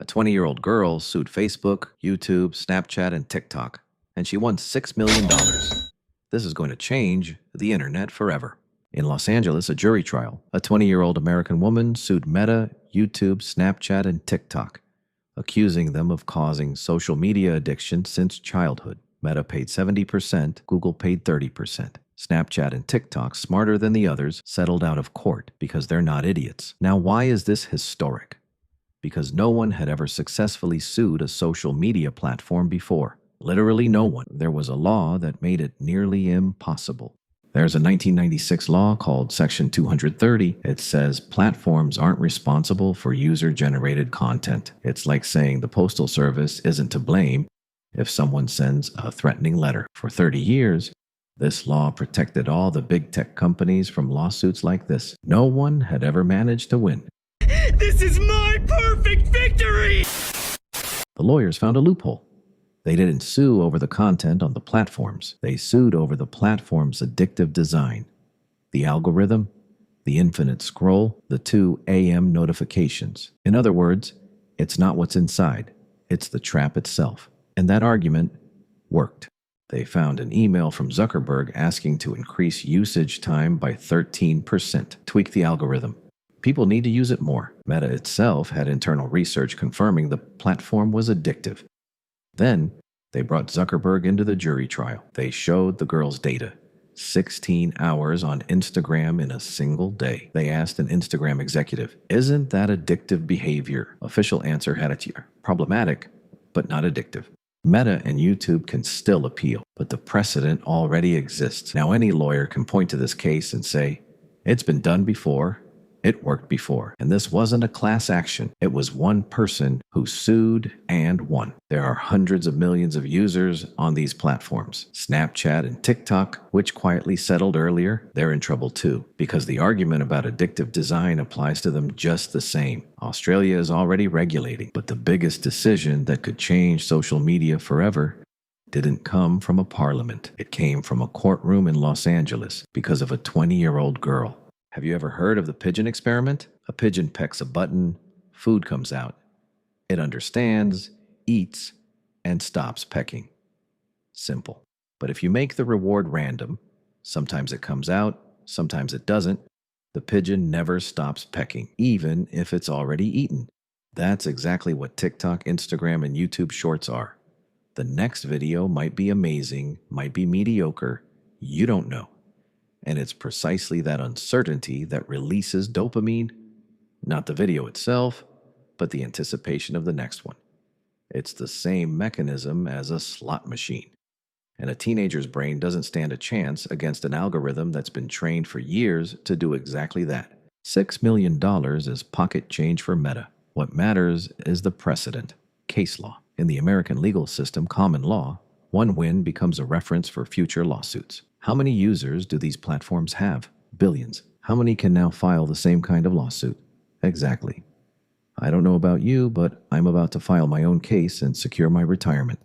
A 20-year-old girl sued Facebook, YouTube, Snapchat, and TikTok, and she won $6 million. This is going to change the internet forever. In Los Angeles, a jury trial. A 20-year-old American woman sued Meta, YouTube, Snapchat, and TikTok, accusing them of causing social media addiction since childhood. Meta paid 70%, Google paid 30%. Snapchat and TikTok, smarter than the others, settled out of court because they're not idiots. Now, why is this historic? Because no one had ever successfully sued a social media platform before. Literally no one. There was a law that made it nearly impossible. There's a 1996 law called Section 230. It says platforms aren't responsible for user-generated content. It's like saying the Postal Service isn't to blame if someone sends a threatening letter. For 30 years, this law protected all the big tech companies from lawsuits like this. No one had ever managed to win. This is my perfect victory! The lawyers found a loophole. They didn't sue over the content on the platforms. They sued over the platform's addictive design. The algorithm, the infinite scroll, the 2 a.m. notifications. In other words, it's not what's inside. It's the trap itself. And that argument worked. They found an email from Zuckerberg asking to increase usage time by 13%. Tweak the algorithm. People need to use it more. Meta itself had internal research confirming the platform was addictive. Then, they brought Zuckerberg into the jury trial. They showed the girl's data. 16 hours on Instagram in a single day. They asked an Instagram executive, "Isn't that addictive behavior?" Official answer had it here. Problematic, but not addictive. Meta and YouTube can still appeal, but the precedent already exists. Now any lawyer can point to this case and say, it's been done before. It worked before. And this wasn't a class action. It was one person who sued and won. There are hundreds of millions of users on these platforms. Snapchat and TikTok, which quietly settled earlier, they're in trouble too, because the argument about addictive design applies to them just the same. Australia is already regulating, but the biggest decision that could change social media forever didn't come from a parliament. It came from a courtroom in Los Angeles because of a 20-year-old girl. Have you ever heard of the pigeon experiment? A pigeon pecks a button, food comes out. It understands, eats, and stops pecking. Simple. But if you make the reward random, sometimes it comes out, sometimes it doesn't, the pigeon never stops pecking, even if it's already eaten. That's exactly what TikTok, Instagram, and YouTube Shorts are. The next video might be amazing, might be mediocre, you don't know. And it's precisely that uncertainty that releases dopamine, not the video itself, but the anticipation of the next one. It's the same mechanism as a slot machine. And a teenager's brain doesn't stand a chance against an algorithm that's been trained for years to do exactly that. $6 million is pocket change for Meta. What matters is the precedent, case law. In the American legal system, common law, one win becomes a reference for future lawsuits. How many users do these platforms have? Billions. How many can now file the same kind of lawsuit? Exactly. I don't know about you, but I'm about to file my own case and secure my retirement.